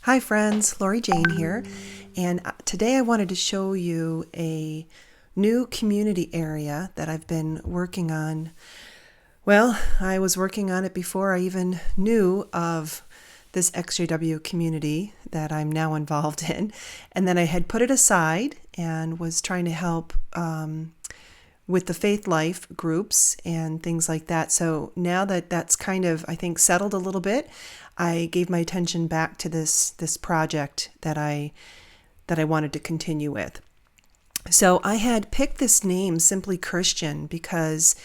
Hi friends, Lori Jane here, and today I wanted to show you a new community area that I've been working on. Well, I was working on it before I even knew of this XJW community that I'm now involved in, and then I had put it aside and was trying to help with the faith life groups and things like that. So now that that's kind of, I think, settled a little bit, I gave my attention back to this project that I wanted to continue with. So I had picked this name, Simply Christian, because,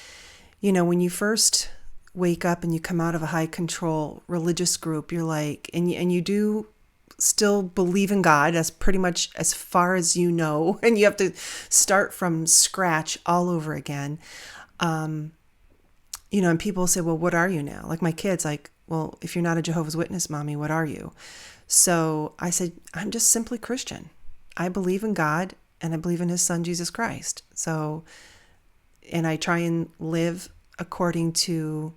when you first wake up and you come out of a high control religious group, you're like, and you do still believe in God. That's pretty much as far as you know, and you have to start from scratch all over again. And people say, well, what are you now? Like my kids, like, well, if you're not a Jehovah's Witness, Mommy, what are you? So I said, I'm just simply Christian. I believe in God and I believe in his son, Jesus Christ. So, and I try and live according to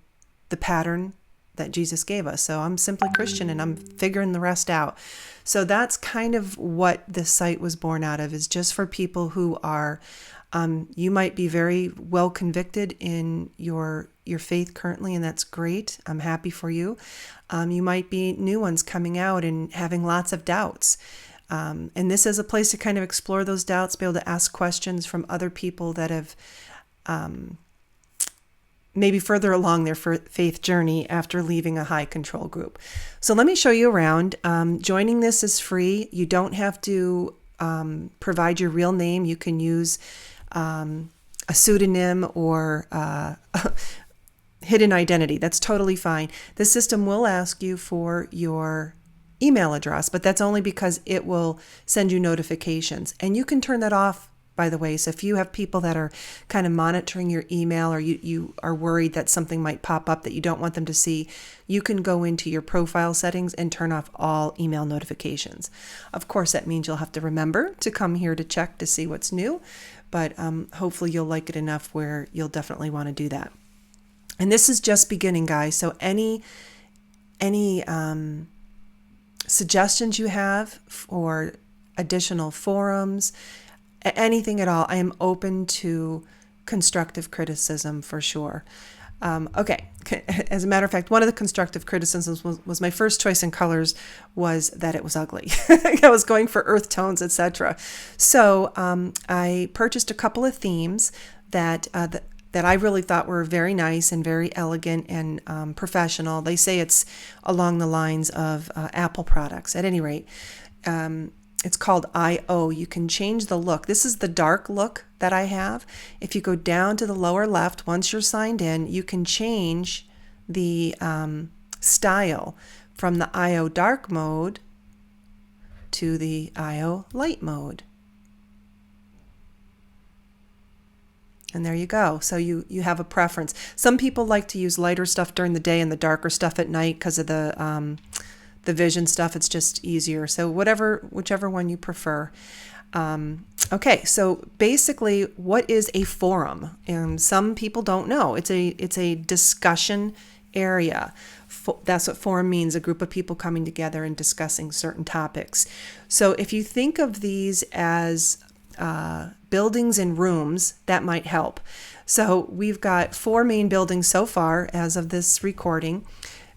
the pattern that Jesus gave us. So I'm simply Christian and I'm figuring the rest out. So that's kind of what this site was born out of, is just for people who are, you might be very well convicted in your faith currently, and that's great. I'm happy for you. You might be new ones coming out and having lots of doubts. And this is a place to kind of explore those doubts, be able to ask questions from other people that have maybe further along their faith journey after leaving a high control group. So let me show you around. Joining this is free. You don't have to provide your real name. You can use a pseudonym or hidden identity. That's totally fine. The system will ask you for your email address, but that's only because it will send you notifications. And you can turn that off, by the way. So if you have people that are kind of monitoring your email, or you are worried that something might pop up that you don't want them to see, you can go into your profile settings and turn off all email notifications. Of course, that means you'll have to remember to come here to check to see what's new, but hopefully you'll like it enough where you'll definitely want to do that. And this is just beginning, guys. So any suggestions you have for additional forums, anything at all, I am open to constructive criticism for sure. Okay. As a matter of fact, one of the constructive criticisms was my first choice in colors was that it was ugly. I was going for earth tones, etc. So I purchased a couple of themes that I really thought were very nice and very elegant and professional. They say it's along the lines of Apple products. At any rate, it's called I.O. You can change the look. This is the dark look that I have. If you go down to the lower left, once you're signed in, you can change the style from the I.O. dark mode to the I.O. light mode. And there you go. So you have a preference. Some people like to use lighter stuff during the day and the darker stuff at night because of the vision stuff. It's just easier. So whichever one you prefer. Okay, so basically, what is a forum? And some people don't know. It's a discussion area. That's what forum means, a group of people coming together and discussing certain topics. So if you think of these as buildings and rooms, that might help. So we've got 4 main buildings so far as of this recording: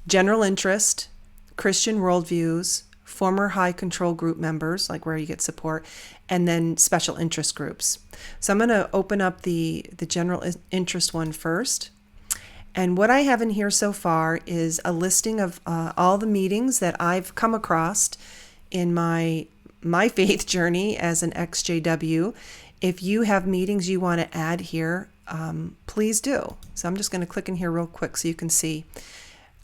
general interest, Christian worldviews, former high control group members, like where you get support, and then special interest groups. So I'm going to open up the general interest one first. And what I have in here so far is a listing of all the meetings that I've come across in my faith journey as an XJW. If you have meetings you want to add here, please do. So I'm just going to click in here real quick so you can see.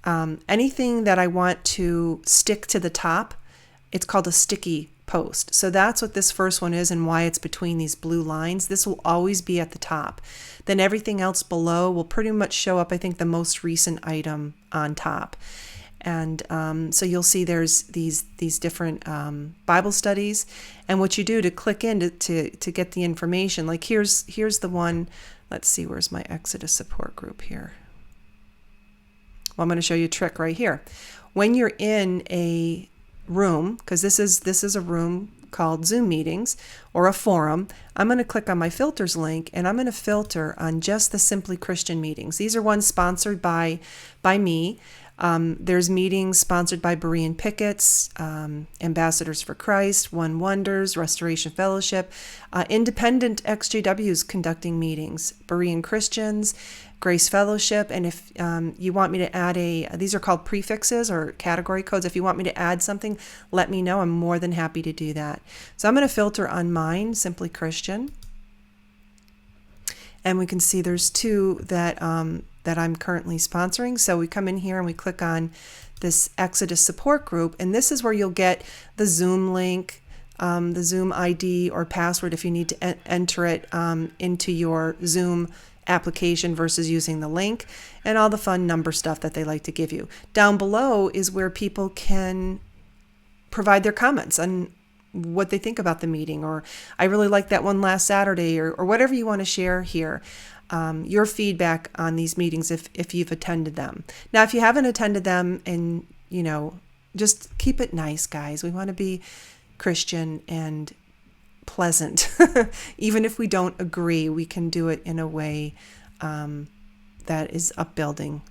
Anything that I want to stick to the top, it's called a sticky post. So that's what this first one is and why it's between these blue lines. This will always be at the top. Then everything else below will pretty much show up, I think, the most recent item on top. And so you'll see there's these different Bible studies, and what you do to click in to get the information. Like here's the one. Let's see, where's my Exodus support group here? Well, I'm going to show you a trick right here. When you're in a room, because this is a room called Zoom meetings or a forum, I'm going to click on my filters link and I'm going to filter on just the Simply Christian meetings. These are ones sponsored by me. There's meetings sponsored by Berean Pickets, Ambassadors for Christ, One Wonders, Restoration Fellowship, independent XJWs conducting meetings, Berean Christians, Grace Fellowship, and if you want me to add these are called prefixes or category codes. If you want me to add something, let me know. I'm more than happy to do that. So I'm going to filter on mine, Simply Christian, and we can see there's two that I'm currently sponsoring. So we come in here and we click on this Exodus support group, and this is where you'll get the Zoom link, the Zoom ID or password if you need to enter it into your Zoom application versus using the link, and all the fun number stuff that they like to give you. Down below is where people can provide their comments on what they think about the meeting, or I really liked that one last Saturday, or whatever you want to share here. Your feedback on these meetings if you've attended them. Now, if you haven't attended them, and just keep it nice, guys. We want to be Christian and pleasant. Even if we don't agree, we can do it in a way that is upbuilding.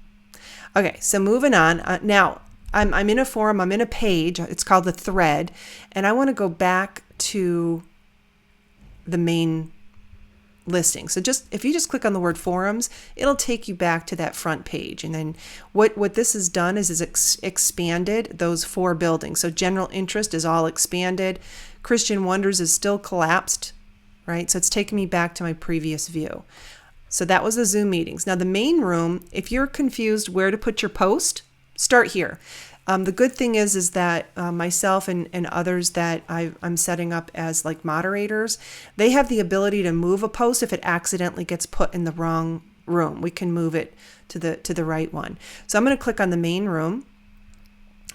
Okay, so moving on. Now, I'm in a forum, I'm in a page, it's called the thread, and I want to go back to the main listing. So if you just click on the word forums, it'll take you back to that front page. And then what this has done is expanded those 4 buildings. So general interest is all expanded. Christian Wonders is still collapsed, right? So it's taken me back to my previous view. So that was the Zoom meetings. Now the main room, if you're confused where to put your post, start here. The good thing is that myself and others that I'm setting up as like moderators, they have the ability to move a post if it accidentally gets put in the wrong room. We can move it to the right one. So I'm going to click on the main room,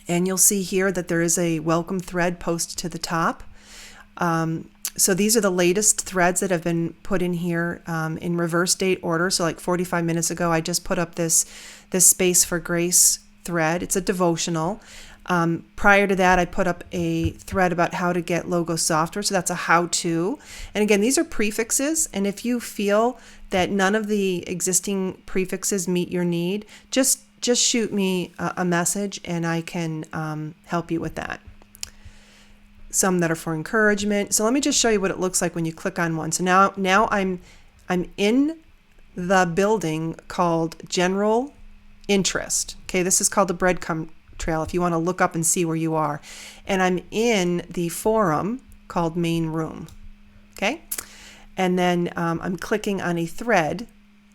and you'll see here that there is a welcome thread posted to the top. So these are the latest threads that have been put in here in reverse date order. So like 45 minutes ago, I just put up this Space for Grace thread. It's a devotional. Prior to that, I put up a thread about how to get logo software. So that's a how-to. And again, these are prefixes. And if you feel that none of the existing prefixes meet your need, just shoot me a message and I can help you with that. Some that are for encouragement. So let me just show you what it looks like when you click on one. So now I'm in the building called General Interest. Okay, this is called the breadcrumb trail if you want to look up and see where you are. And I'm in the forum called Main Room. Okay, and then I'm clicking on a thread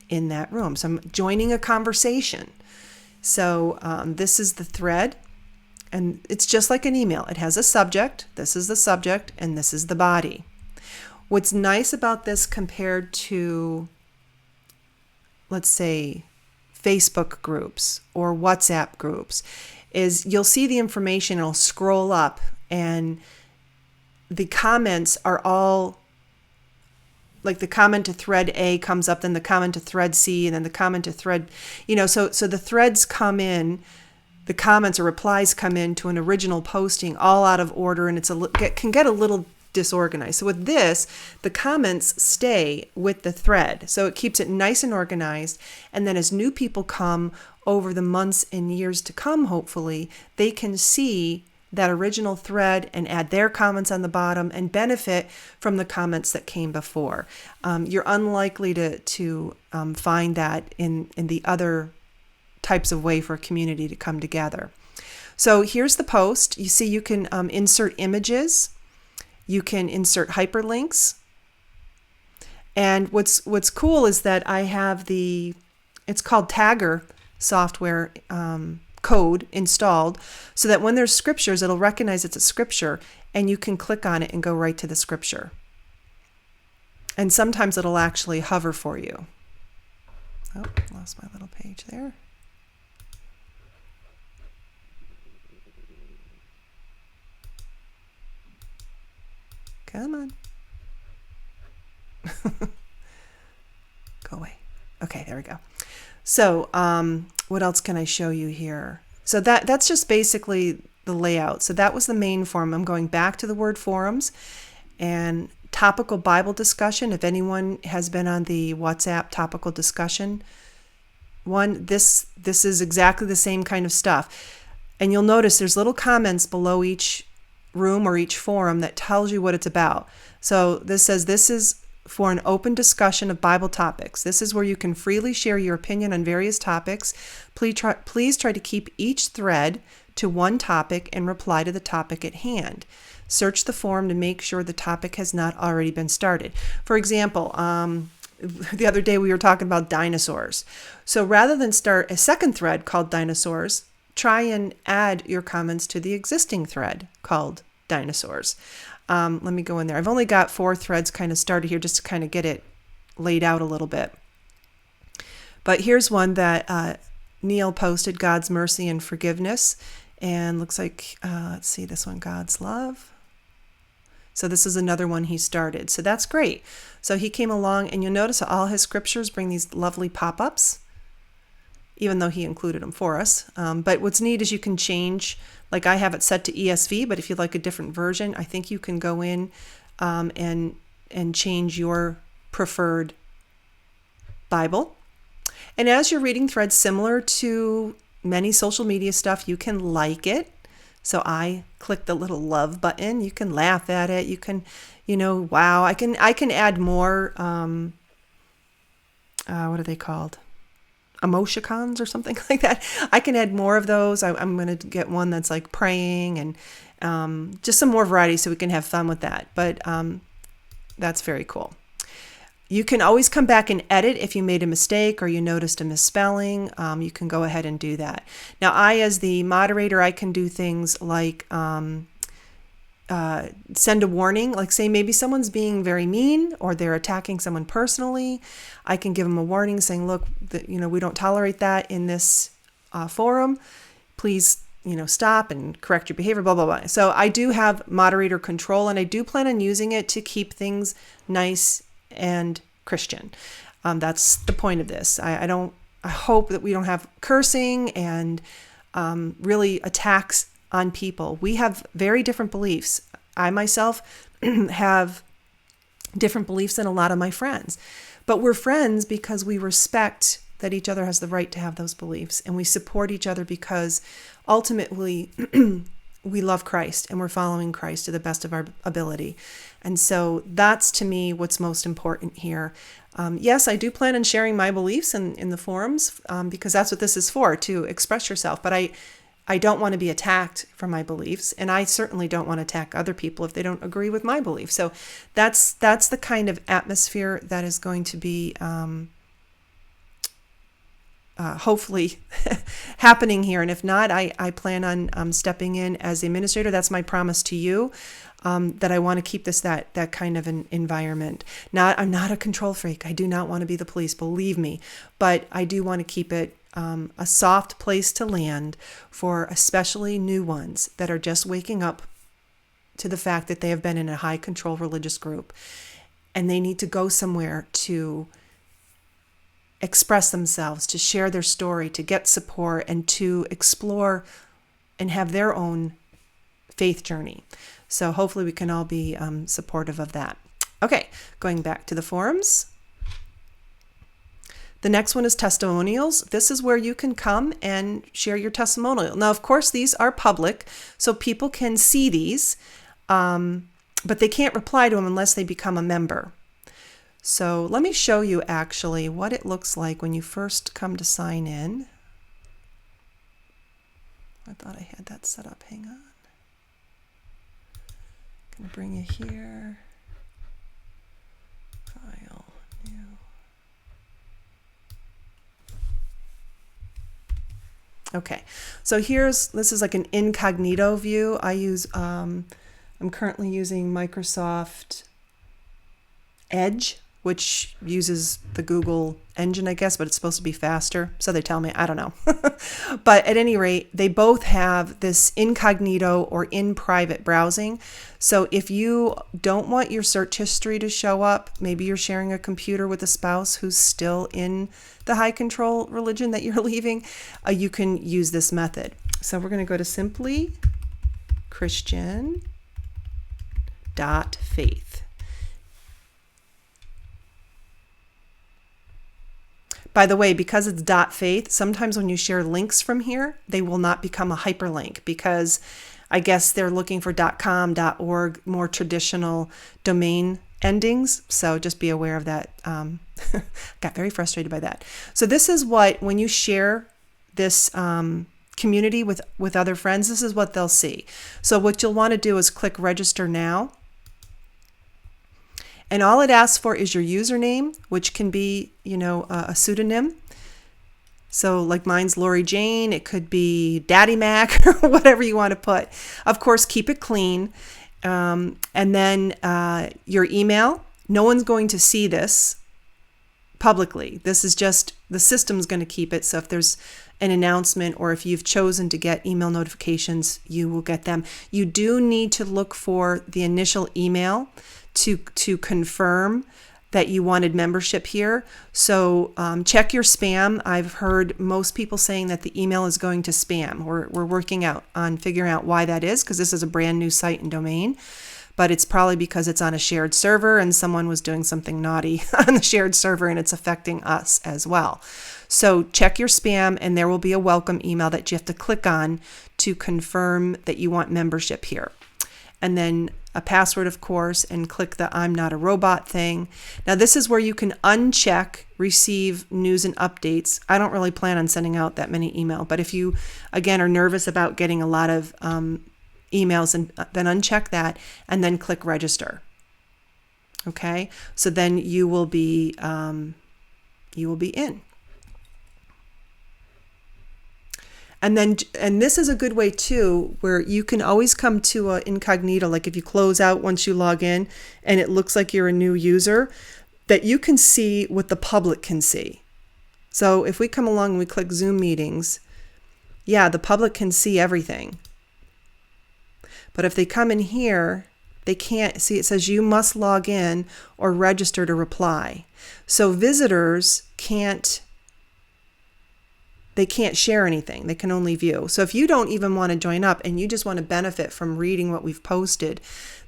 in that room. So I'm joining a conversation. So this is the thread, and it's just like an email. It has a subject. This is the subject, and this is the body. What's nice about this compared to, let's say, Facebook groups or WhatsApp groups is you'll see the information, it'll scroll up, and the comments are all like the comment to thread A comes up, then the comment to thread C, and then the comment to thread, so the threads come in, the comments or replies come in to an original posting all out of order, and it can get a little disorganized. So with this, the comments stay with the thread. So it keeps it nice and organized. And then as new people come over the months and years to come, hopefully, they can see that original thread and add their comments on the bottom and benefit from the comments that came before. You're unlikely to find that in the other types of way for a community to come together. So here's the post. You see you can insert images. You can insert hyperlinks. And what's cool is that I have it's called Tagger software code installed, so that when there's scriptures, it'll recognize it's a scripture, and you can click on it and go right to the scripture. And sometimes it'll actually hover for you. Oh, lost my little page there. Come on. Go away. Okay, there we go. So what else can I show you here? So that's just basically the layout. So that was the main forum. I'm going back to the word forums and topical Bible discussion. If anyone has been on the WhatsApp topical discussion one, this is exactly the same kind of stuff. And you'll notice there's little comments below each room or each forum that tells you what it's about. So this says this is for an open discussion of Bible topics. This is where you can freely share your opinion on various topics. Please try to keep each thread to one topic and reply to the topic at hand. Search the forum to make sure the topic has not already been started. For example, the other day we were talking about dinosaurs. So rather than start a second thread called dinosaurs, try and add your comments to the existing thread called dinosaurs. Let me go in there. I've only got 4 threads kind of started here just to kind of get it laid out a little bit. But here's one that Neil posted, God's mercy and forgiveness. And looks like, let's see, this one, God's love. So this is another one he started. So that's great. So he came along, and you'll notice all his scriptures bring these lovely pop-ups, even though he included them for us. But what's neat is you can change, like I have it set to ESV, but if you'd like a different version, I think you can go in and change your preferred Bible. And as you're reading threads similar to many social media stuff, you can like it. So I click the little love button. You can laugh at it. You can, wow. I can add more, what are they called? Emoticons or something like that. I can add more of those. I'm going to get one that's like praying and just some more variety so we can have fun with that. But that's very cool. You can always come back and edit if you made a mistake or you noticed a misspelling. You can go ahead and do that. Now, as the moderator, I can do things like send a warning, like say maybe someone's being very mean or they're attacking someone personally. I can give them a warning saying, look, we don't tolerate that in this forum. Please, stop and correct your behavior, blah, blah, blah. So I do have moderator control, and I do plan on using it to keep things nice and Christian. That's the point of this. I hope that we don't have cursing and really attacks on people. We have very different beliefs. I myself have different beliefs than a lot of my friends, but we're friends because we respect that each other has the right to have those beliefs, and we support each other because ultimately we love Christ and we're following Christ to the best of our ability. And so that's, to me, what's most important here. Yes, I do plan on sharing my beliefs in the forums because that's what this is for, to express yourself. But I don't want to be attacked for my beliefs, and I certainly don't want to attack other people if they don't agree with my beliefs. So that's the kind of atmosphere that is going to be hopefully happening here. And if not, I plan on stepping in as the administrator. That's my promise to you, that I want to keep this that kind of an environment. I'm not a control freak. I do not want to be the police, believe me, but I do want to keep it a soft place to land for especially new ones that are just waking up to the fact that they have been in a high control religious group and they need to go somewhere to express themselves, to share their story, to get support, and to explore and have their own faith journey. So hopefully we can all be supportive of that. Okay, going back to the forums. The next one is testimonials. This is where you can come and share your testimonial. Now, of course, these are public, so people can see these, but they can't reply to them unless they become a member. So let me show you actually what it looks like when you first come to sign in. I thought I had that set up. Hang on. I'm going to bring you here. File, new. Okay, so this is like an incognito view. I'm currently using Microsoft Edge, which uses the Google engine, I guess, but it's supposed to be faster. So they tell me, I don't know. But at any rate, they both have this incognito or in private browsing. So if you don't want your search history to show up, maybe you're sharing a computer with a spouse who's still in the high control religion that you're leaving, you can use this method. So we're going to go to SimplyChristian. SimplyChristian.faith. By the way, because it's .faith, sometimes when you share links from here, they will not become a hyperlink because I guess they're looking for .com, .org, more traditional domain endings. So just be aware of that. Got very frustrated by that. So this is what, when you share this community with other friends, this is what they'll see. So what you'll want to do is click register now. And all it asks for is your username, which can be, a pseudonym. So like mine's Lori Jane, it could be Daddy Mac or whatever you want to put. Of course, keep it clean. And then your email. No one's going to see this publicly. This is just, the system's going to keep it. So if there's an announcement or if you've chosen to get email notifications, you will get them. You do need to look for the initial email to confirm that you wanted membership here. So check your spam. I've heard most people saying that the email is going to spam. We're working on figuring out why that is, because this is a brand new site and domain. But it's probably because it's on a shared server and someone was doing something naughty on the shared server and it's affecting us as well. So check your spam and there will be a welcome email that you have to click on to confirm that you want membership here. And then a password, of course, and click the I'm not a robot thing. Now this is where you can uncheck receive news and updates. I don't really plan on sending out that many email, but if you, again, are nervous about getting a lot of emails, and then uncheck that and then click register. Okay, so then you will be in. And this is a good way too, where you can always come to a incognito, like if you close out once you log in and it looks like you're a new user, that you can see what the public can see. So if we come along and we click Zoom meetings, yeah, the public can see everything. But if they come in here, they can't see. It says you must log in or register to reply. So visitors can't share anything. They can only view. So if you don't even want to join up and you just want to benefit from reading what we've posted,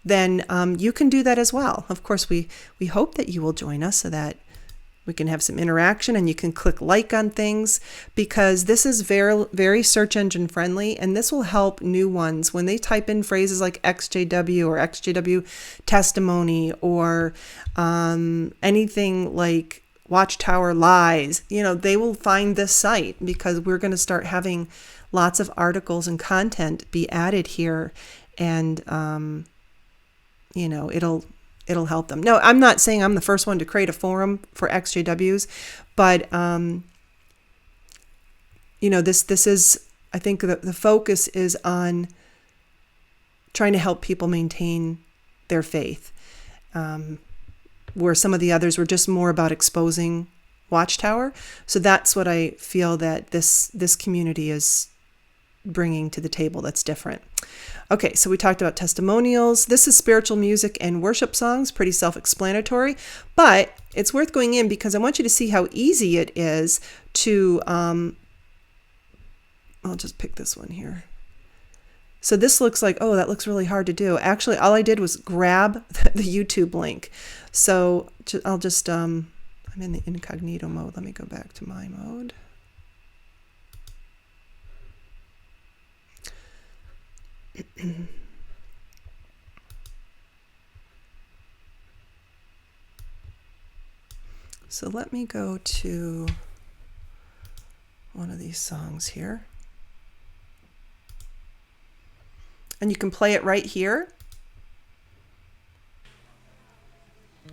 then you can do that as well. Of course, we hope that you will join us so that we can have some interaction and you can click like on things, because this is very, very search engine friendly, and this will help new ones when they type in phrases like XJW or XJW testimony or anything like Watchtower lies, they will find this site, because we're going to start having lots of articles and content be added here, and it'll help them. No, I'm not saying I'm the first one to create a forum for XJWs, but this is, I think the focus is on trying to help people maintain their faith. Where some of the others were just more about exposing Watchtower. So that's what I feel that this community is bringing to the table that's different. Okay, so we talked about testimonials. This is spiritual music and worship songs, pretty self-explanatory, but it's worth going in because I want you to see how easy it is to, I'll just pick this one here. So this looks like, that looks really hard to do. Actually, all I did was grab the YouTube link. So I'll just, I'm in the incognito mode. Let me go back to my mode. So let me go to one of these songs here. And you can play it right here.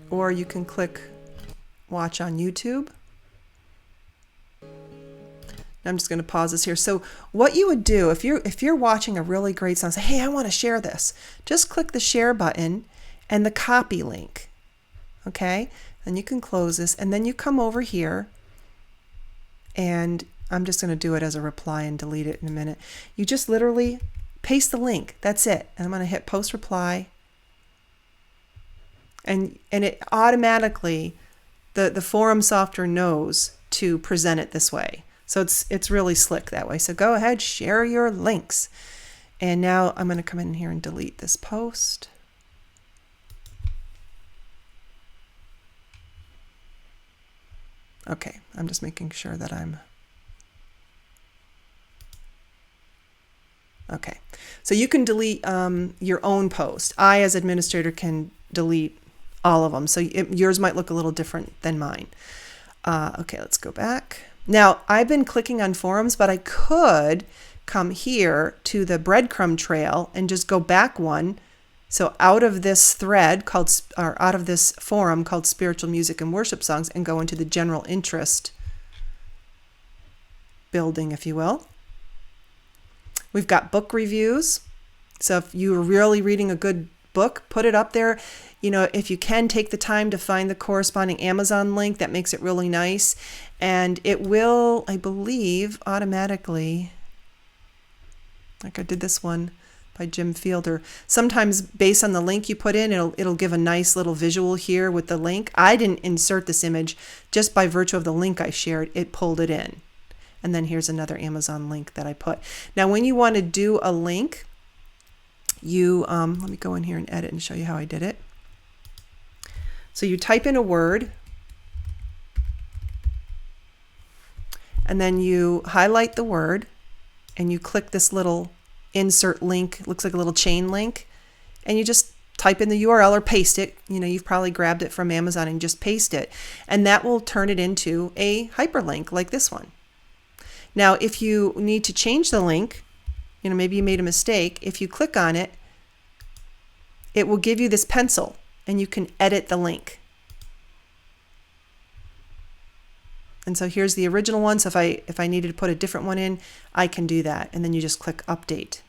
Or you can click watch on YouTube. I'm just going to pause this here. So what you would do if you're watching a really great song, say, hey, I want to share this. Just click the share button and the copy link. Okay? And you can close this, and then you come over here, and I'm just going to do it as a reply and delete it in a minute. You just literally paste the link. That's it. And I'm going to hit post reply. And it automatically, the forum software knows to present it this way. So it's really slick that way. So go ahead, share your links. And now I'm going to come in here and delete this post. Okay, I'm just making sure that okay. So you can delete your own post. I, as administrator, can delete all of them. So yours might look a little different than mine. Okay, let's go back. Now, I've been clicking on forums, but I could come here to the breadcrumb trail and just go back one. So out of this thread out of this forum called Spiritual Music and Worship Songs, and go into the general interest building, if you will. We've got book reviews. So if you're really reading a good book, put it up there. If you can, take the time to find the corresponding Amazon link. That makes it really nice. And it will, I believe, automatically, like I did this one by Jim Fielder. Sometimes based on the link you put in, it'll give a nice little visual here with the link. I didn't insert this image. Just by virtue of the link I shared, it pulled it in. And then here's another Amazon link that I put. Now, when you want to do a link, you, let me go in here and edit and show you how I did it. So you type in a word, and then you highlight the word, and you click this little insert link. It looks like a little chain link, and you just type in the URL or paste it. You've probably grabbed it from Amazon and just paste it, and that will turn it into a hyperlink like this one. Now, if you need to change the link, maybe you made a mistake, if you click on it, it will give you this pencil, and you can edit the link. And so here's the original one. So if I needed to put a different one in, I can do that. And then you just click update.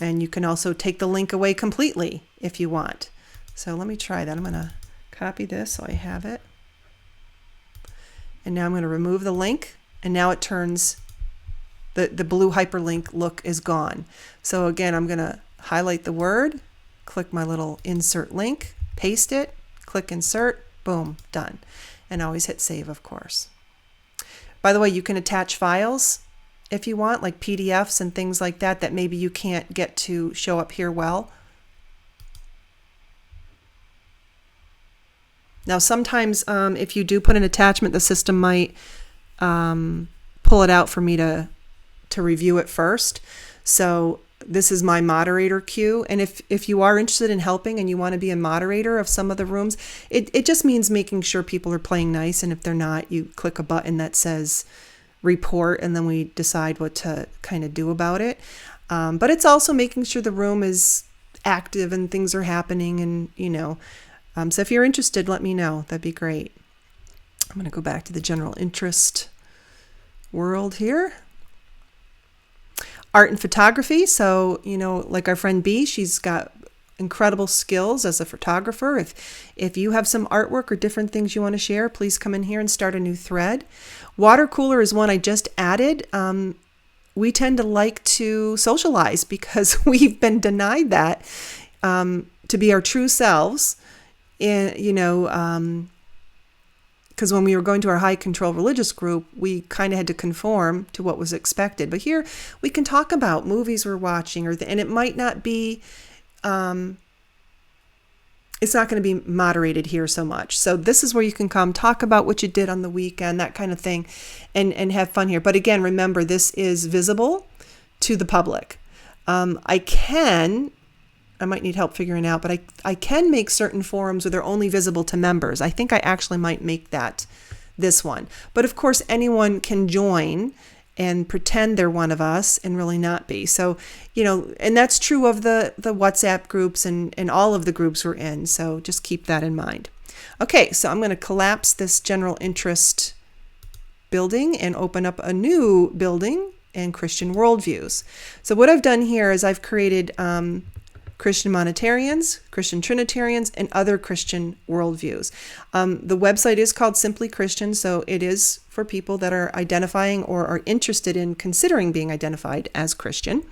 And you can also take the link away completely if you want. So let me try that. I'm going to copy this so I have it. And now I'm going to remove the link. And now it turns, the blue hyperlink look is gone. So again, I'm going to highlight the word, click my little insert link, paste it, click insert, boom, done. And always hit save, of course. By the way, you can attach files if you want, like PDFs and things like that, that maybe you can't get to show up here well. Now, sometimes if you do put an attachment, the system might pull it out for me to review it first. So this is my moderator queue. And if you are interested in helping and you want to be a moderator of some of the rooms, it just means making sure people are playing nice. And if they're not, you click a button that says report, and then we decide what to kind of do about it. But it's also making sure the room is active and things are happening. And, so if you're interested, let me know. That'd be great. I'm going to go back to the general interest world here. Art and photography. So, like our friend B, she's got incredible skills as a photographer. If you have some artwork or different things you want to share, please come in here and start a new thread. Water cooler is one I just added. We tend to like to socialize because we've been denied that to be our true selves. Because when we were going to our high control religious group, we kind of had to conform to what was expected. But here we can talk about movies we're watching, and it might not be, it's not going to be moderated here so much. So this is where you can come talk about what you did on the weekend, that kind of thing, and have fun here. But again, remember, this is visible to the public. I might need help figuring out, but I can make certain forums where they're only visible to members. I think I actually might make that this one. But of course, anyone can join and pretend they're one of us and really not be. So, and that's true of the WhatsApp groups and all of the groups we're in. So just keep that in mind. Okay, so I'm going to collapse this general interest building and open up a new building in Christian worldviews. So what I've done here is I've created Christian Monitarians, Christian Trinitarians, and other Christian worldviews. The website is called Simply Christian, so it is for people that are identifying or are interested in considering being identified as Christian.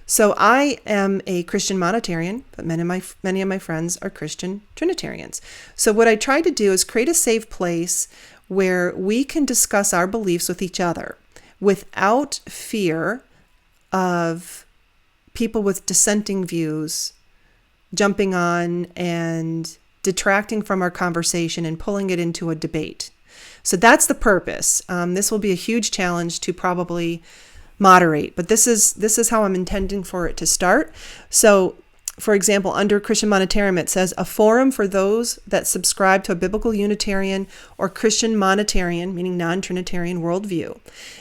So I am a Christian Monitarian, but many of my friends are Christian Trinitarians. So what I try to do is create a safe place where we can discuss our beliefs with each other without fear of people with dissenting views jumping on and detracting from our conversation and pulling it into a debate. So that's the purpose. This will be a huge challenge to probably moderate, but this is how I'm intending for it to start. So, for example, under Christian Monetarian, it says a forum for those that subscribe to a biblical Unitarian or Christian Monetarian, meaning non-Trinitarian worldview.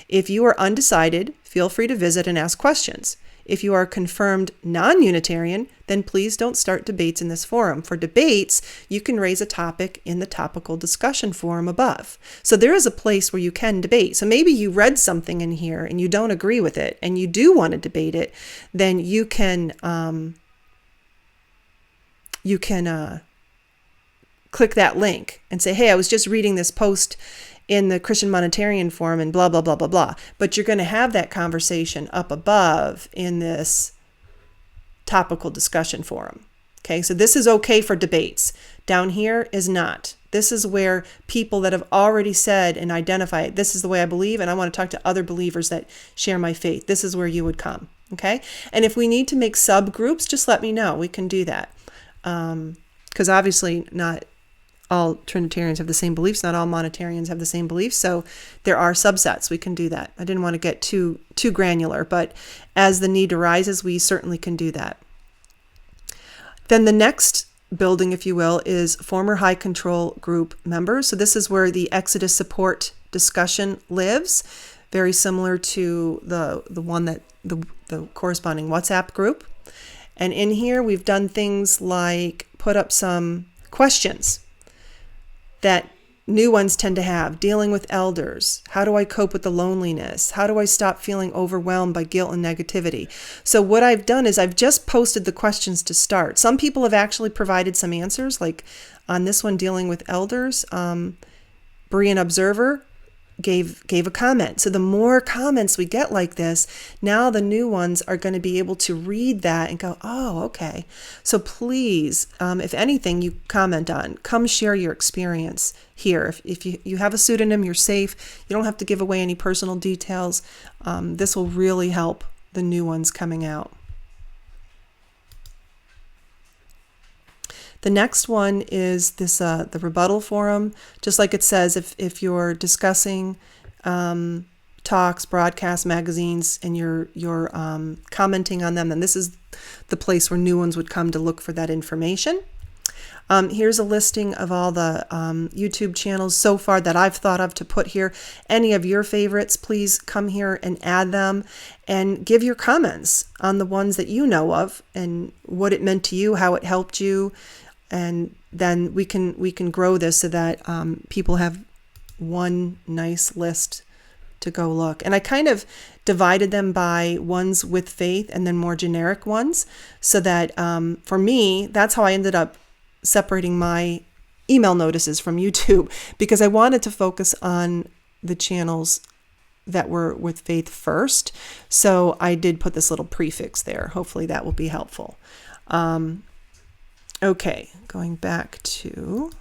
If you are undecided, feel free to visit and ask questions. If you are confirmed non-Unitarian, then please don't start debates in this forum. For debates, you can raise a topic in the topical discussion forum above. So there is a place where you can debate. So maybe you read something in here and you don't agree with it and you do want to debate it, then you can click that link and say, hey, I was just reading this post in the Christian Monetarian forum and blah, blah, blah, blah, blah. But you're going to have that conversation up above in this topical discussion forum. Okay, so this is okay for debates. Down here is not. This is where people that have already said and identified, this is the way I believe, and I want to talk to other believers that share my faith. This is where you would come. Okay, and if we need to make subgroups, just let me know. We can do that. Because obviously not all Trinitarians have the same beliefs. Not all Monetarians have the same beliefs. So there are subsets. We can do that. I didn't want to get too granular, but as the need arises, we certainly can do that. Then the next building, if you will, is former high control group members. So this is where the Exodus support discussion lives, very similar to the one that the corresponding WhatsApp group. And in here, we've done things like put up some questions that new ones tend to have. Dealing with elders. How do I cope with the loneliness? How do I stop feeling overwhelmed by guilt and negativity? So what I've done is I've just posted the questions to start. Some people have actually provided some answers, like on this one, dealing with elders. Berean Observer gave a comment. So the more comments we get like this, now the new ones are going to be able to read that and go, oh, okay. So please, if anything you comment on, come share your experience here. If you have a pseudonym, you're safe. You don't have to give away any personal details. This will really help the new ones coming out. The next one is this the rebuttal forum. Just like it says, if you're discussing talks, broadcasts, magazines, and you're commenting on them, then this is the place where new ones would come to look for that information. Here's a listing of all the YouTube channels so far that I've thought of to put here. Any of your favorites, please come here and add them and give your comments on the ones that you know of and what it meant to you, how it helped you. And then we can grow this so that people have one nice list to go look. And I kind of divided them by ones with faith and then more generic ones, so that for me, that's how I ended up separating my email notices from YouTube, because I wanted to focus on the channels that were with faith first. So I did put this little prefix there. Hopefully that will be helpful. Okay, going back to,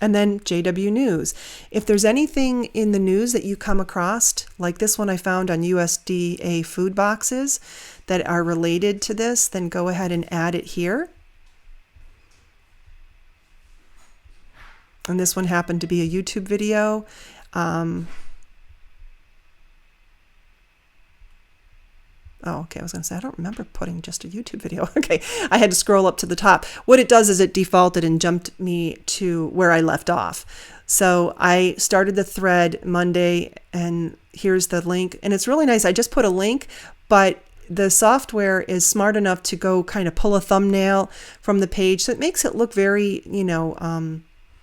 and then JW News. If there's anything in the news that you come across, like this one I found on USDA food boxes that are related to this, then go ahead and add it here. And this one happened to be a YouTube video. Oh, okay. I was going to say, I don't remember putting just a YouTube video. Okay. I had to scroll up to the top. What it does is it defaulted and jumped me to where I left off. So I started the thread Monday, and here's the link. And it's really nice. I just put a link, but the software is smart enough to go kind of pull a thumbnail from the page. So it makes it look very,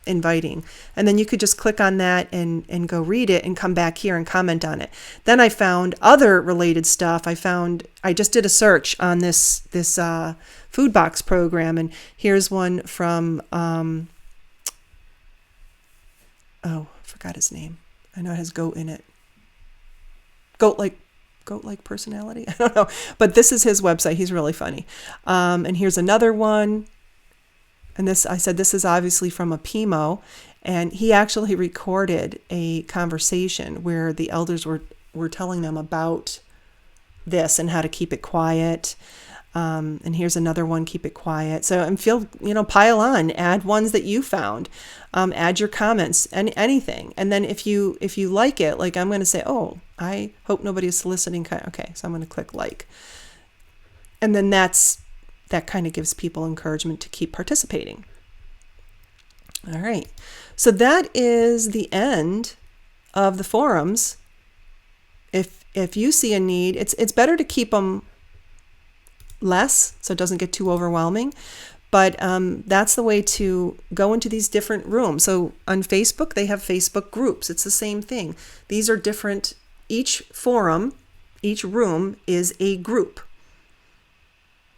inviting. And then you could just click on that and go read it and come back here and comment on it. Then I found other related stuff. I just did a search on this food box program, and here's one from I forgot his name. I know it has goat in it. Goat-like personality. I don't know, but this is his website. He's really funny. And here's another one. And this, I said, this is obviously from a PIMO, And he actually recorded a conversation where the elders were telling them about this and how to keep it quiet. And here's another one, keep it quiet. So, and pile on, add ones that you found, add your comments and anything. And then if you like it, like I'm going to say, oh, I hope nobody is soliciting. Okay. So I'm going to click like, and then that kind of gives people encouragement to keep participating. All right. So that is the end of the forums. If you see a need, it's better to keep them less so it doesn't get too overwhelming. But that's the way to go into these different rooms. So on Facebook, they have Facebook groups. It's the same thing. These are different. Each forum, each room is a group.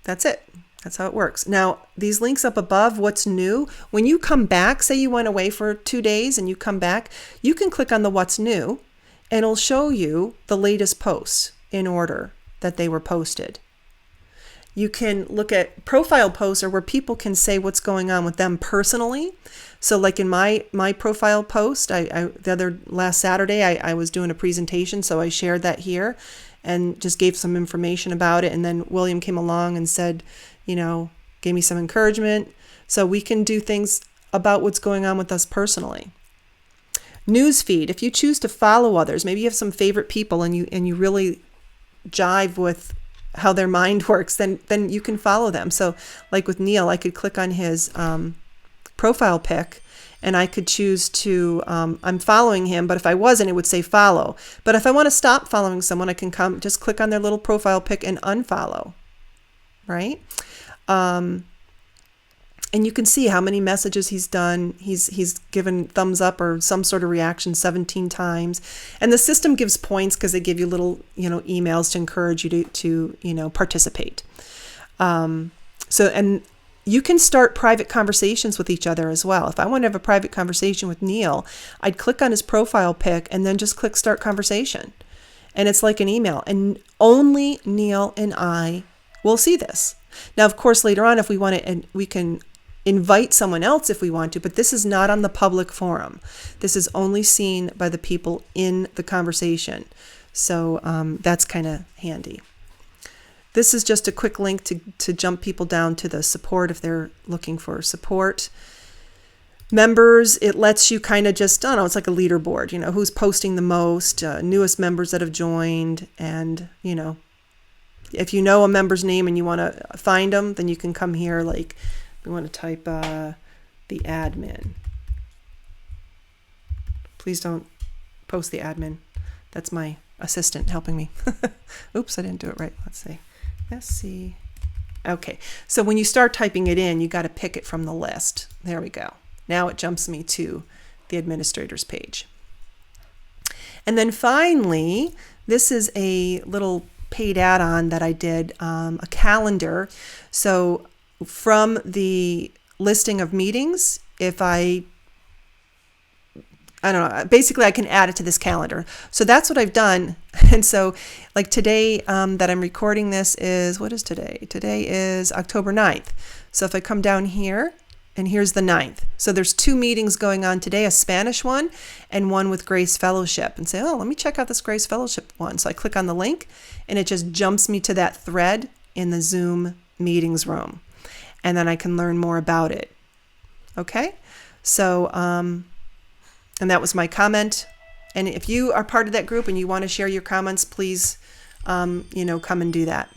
That's it. That's how it works. Now, these links up above, what's new, when you come back, say you went away for 2 days and you come back, you can click on the what's new and it'll show you the latest posts in order that they were posted. You can look at profile posts or where people can say what's going on with them personally. So like in my profile post, last Saturday, I was doing a presentation, so I shared that here and just gave some information about it. And then William came along and said, gave me some encouragement. So we can do things about what's going on with us personally. Newsfeed, if you choose to follow others, maybe you have some favorite people and you really jive with how their mind works, then you can follow them. So like with Neil, I could click on his profile pic and I could choose to, I'm following him, but if I wasn't, it would say follow. But if I want to stop following someone, I can just click on their little profile pic and unfollow, right? And you can see how many messages he's done. He's given thumbs up or some sort of reaction 17 times. And the system gives points because they give you little, emails to encourage you to participate. And you can start private conversations with each other as well. If I want to have a private conversation with Neil, I'd click on his profile pic and then just click start conversation. And it's like an email. And only Neil and I will see this. Now, of course, later on, if we want to, and we can invite someone else if we want to, but this is not on the public forum. This is only seen by the people in the conversation. So that's kind of handy. This is just a quick link to jump people down to the support if they're looking for support. Members, it lets you kind of just, I don't know, it's like a leaderboard, who's posting the most, newest members that have joined, and, if you know a member's name and you want to find them, then you can come here, like, we want to type the admin. Please don't post the admin. That's my assistant helping me. Oops, I didn't do it right. Let's see. SC. Okay, so when you start typing it in, you got to pick it from the list. There we go. Now it jumps me to the administrator's page. And then finally, this is a little paid add-on that I did, a calendar. So from the listing of meetings, if I don't know, basically I can add it to this calendar. So that's what I've done. And so like today that I'm recording this is, what is today? Today is October 9th. So if I come down here, and here's the 9th. So there's 2 meetings going on today, a Spanish one and one with Grace Fellowship, and say, oh, let me check out this Grace Fellowship one. So I click on the link and it just jumps me to that thread in the Zoom meetings room. And then I can learn more about it. Okay? So, and that was my comment. And if you are part of that group and you want to share your comments, please, come and do that.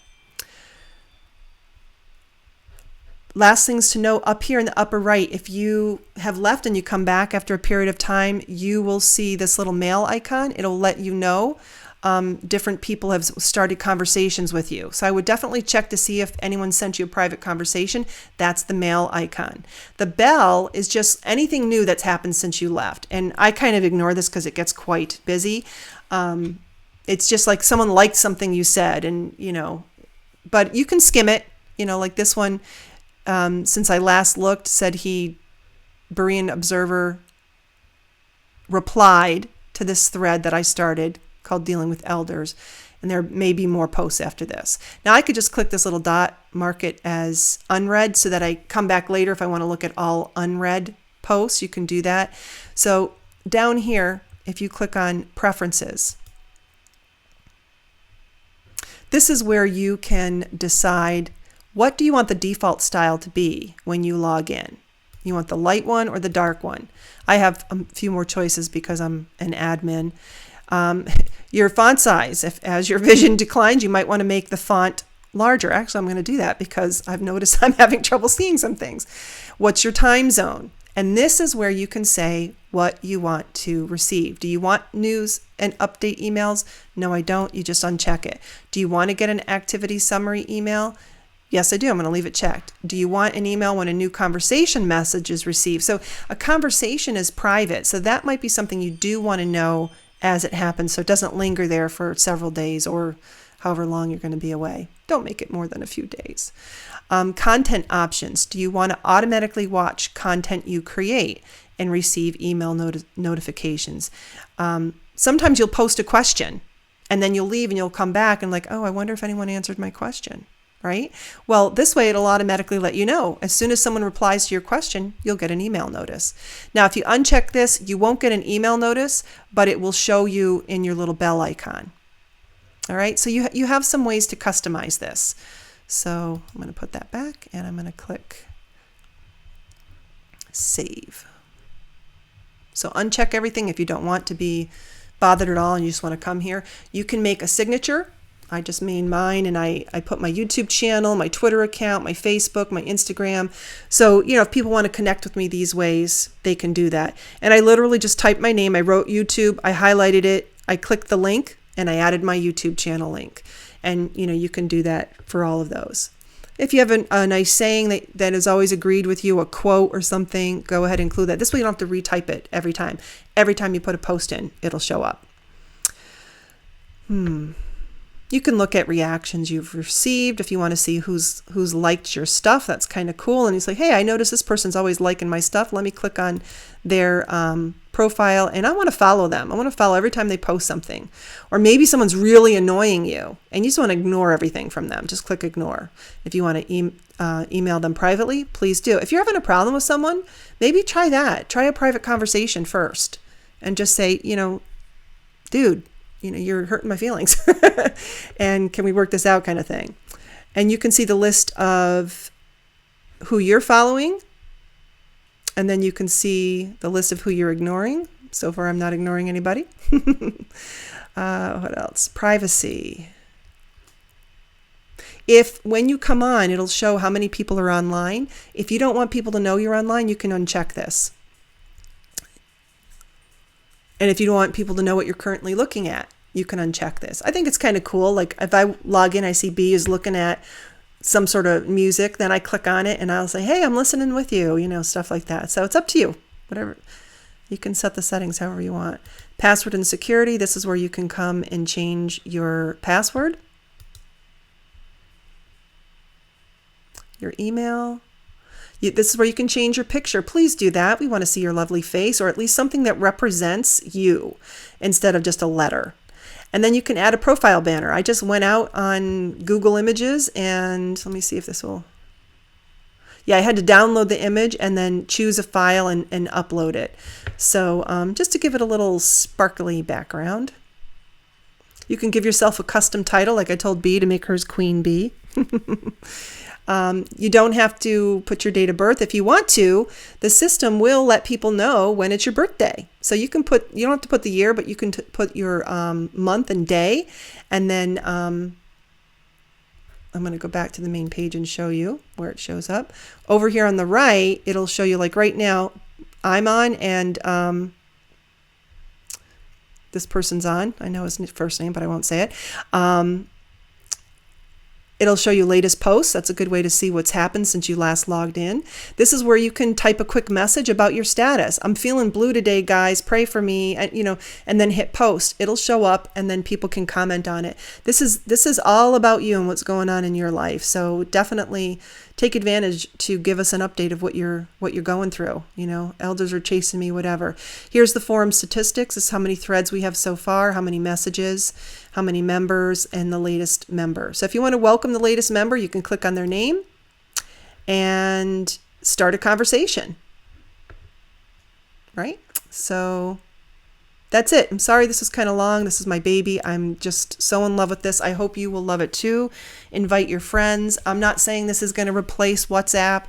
Last things to note, up here in the upper right, if you have left and you come back after a period of time, you will see this little mail icon. It'll let you know different people have started conversations with you. So I would definitely check to see if anyone sent you a private conversation. That's the mail icon. The bell is just anything new that's happened since you left. And I kind of ignore this because it gets quite busy. It's just like someone liked something you said, and but you can skim it. Like this one. Since I last looked, said Berean Observer replied to this thread that I started called Dealing with Elders, and there may be more posts after this. Now I could just click this little dot, mark it as unread, so that I come back later if I want to look at all unread posts, you can do that. So down here, if you click on Preferences, this is where you can decide what do you want the default style to be when you log in. You want the light one or the dark one? I have a few more choices because I'm an admin. Your font size, as your vision declines, you might want to make the font larger. Actually, I'm going to do that because I've noticed I'm having trouble seeing some things. What's your time zone? And this is where you can say what you want to receive. Do you want news and update emails? No, I don't. You just uncheck it. Do you want to get an activity summary email? Yes, I do. I'm going to leave it checked. Do you want an email when a new conversation message is received? So a conversation is private. So that might be something you do want to know as it happens so it doesn't linger there for several days or however long you're going to be away. Don't make it more than a few days. Content options. Do you want to automatically watch content you create and receive email notifications? Sometimes you'll post a question and then you'll leave and you'll come back and like, oh, I wonder if anyone answered my question. Right? Well, this way it'll automatically let you know. As soon as someone replies to your question, you'll get an email notice. Now, if you uncheck this, you won't get an email notice, but it will show you in your little bell icon. All right, so you have some ways to customize this. So I'm going to put that back and I'm going to click Save. So uncheck everything if you don't want to be bothered at all and you just want to come here. You can make a signature. I just made mine and I put my YouTube channel, my Twitter account, my Facebook, my Instagram. So, if people want to connect with me these ways, they can do that. And I literally just typed my name. I wrote YouTube, I highlighted it, I clicked the link, and I added my YouTube channel link. And, you can do that for all of those. If you have a nice saying that is always agreed with you, a quote or something, go ahead and include that. This way you don't have to retype it every time. Every time you put a post in, it'll show up. You can look at reactions you've received if you want to see who's liked your stuff. That's kind of cool. And you say, hey, I noticed this person's always liking my stuff. Let me click on their profile and I want to follow them. I want to follow every time they post something. Or maybe someone's really annoying you and you just want to ignore everything from them. Just click ignore. If you want to email them privately, please do. If you're having a problem with someone, maybe try that. Try a private conversation first and just say, dude, you're hurting my feelings and can we work this out kind of thing. And you can see the list of who you're following and then you can see the list of who you're ignoring. So far, I'm not ignoring anybody. What else? Privacy. When you come on, it'll show how many people are online. If you don't want people to know you're online, you can uncheck this. And if you don't want people to know what you're currently looking at, you can uncheck this. I think it's kind of cool. Like if I log in, I see B is looking at some sort of music, then I click on it and I'll say, hey, I'm listening with you, stuff like that. So it's up to you. Whatever. You can set the settings however you want. Password and security. This is where you can come and change your password. Your email. This is where you can change your picture. Please do that. We want to see your lovely face or at least something that represents you instead of just a letter. And then you can add a profile banner. I just went out on Google Images and let me see if this will. Yeah, I had to download the image and then choose a file and upload it. So just to give it a little sparkly background. You can give yourself a custom title like I told B to make hers Queen Bee. You don't have to put your date of birth. If you want to, the system will let people know when it's your birthday. So you don't have to put the year, but you can put your month and day. And then I'm going to go back to the main page and show you where it shows up. Over here on the right, it'll show you like right now I'm on and this person's on. I know his first name, but I won't say it. It'll show you latest posts. That's a good way to see what's happened since you last logged in. This is where you can type a quick message about your status. I'm feeling blue today, guys. Pray for me. And then hit post. It'll show up and then people can comment on it. This is all about you and what's going on in your life. So definitely take advantage to give us an update of what you're going through. Elders are chasing me, whatever. Here's the forum statistics. This is how many threads we have so far, how many messages, how many members, and the latest member. So if you want to welcome the latest member, you can click on their name and start a conversation. right? So that's it. I'm sorry this was kind of long. This is my baby. I'm just so in love with this. I hope you will love it too. Invite your friends. I'm not saying this is going to replace WhatsApp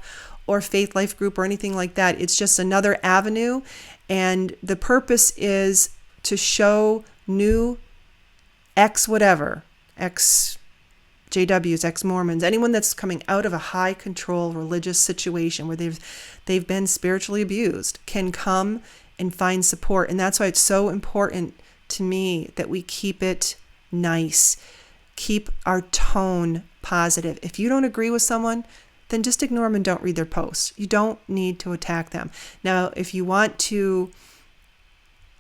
or Faith Life Group or anything like that. It's just another avenue. And the purpose is to show new ex whatever, ex JWs, ex-Mormons, anyone that's coming out of a high control religious situation where they've been spiritually abused can come and find support. And that's why it's so important to me that we keep it nice, keep our tone positive. If you don't agree with someone, then just ignore them and don't read their posts. You don't need to attack them. Now, if you want to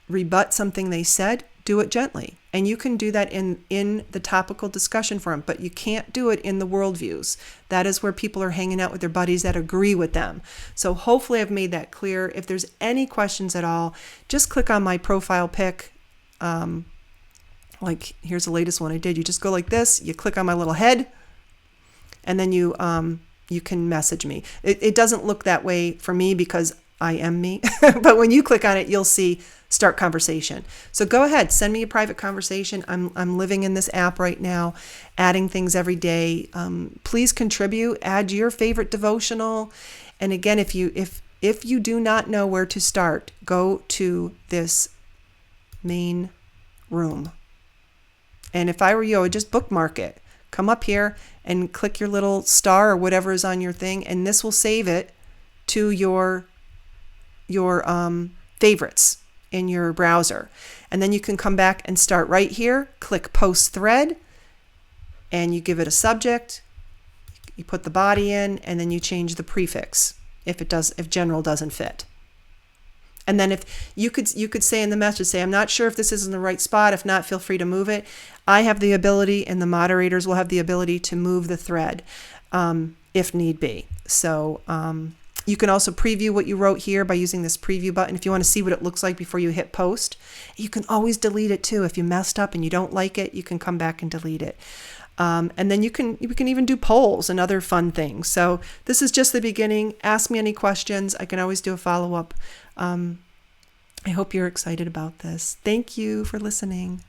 rebut something they said, do it gently. And you can do that in the topical discussion forum, but you can't do it in the worldviews. That is where people are hanging out with their buddies that agree with them. So hopefully I've made that clear. If there's any questions at all, just click on my profile pic. Like here's the latest one I did. You just go like this, you click on my little head, and then you can message me. It doesn't look that way for me because I am me, but when you click on it, you'll see start conversation. So go ahead, send me a private conversation. I'm living in this app right now, adding things every day. Please contribute, add your favorite devotional. And again, if you do not know where to start, go to this main room. And if I were you, I would just bookmark it. Come up here and click your little star or whatever is on your thing, and this will save it to your favorites in your browser. And then you can come back and start right here, click post thread, and you give it a subject, you put the body in, and then you change the prefix if general doesn't fit. And then if you could say in the message, say, I'm not sure if this is in the right spot. If not, feel free to move it. I have the ability, and the moderators will have the ability to move the thread if need be. So you can also preview what you wrote here by using this preview button. If you want to see what it looks like before you hit post, you can always delete it too. If you messed up and you don't like it, you can come back and delete it. And then you can even do polls and other fun things. So this is just the beginning. Ask me any questions. I can always do a follow-up. I hope you're excited about this. Thank you for listening.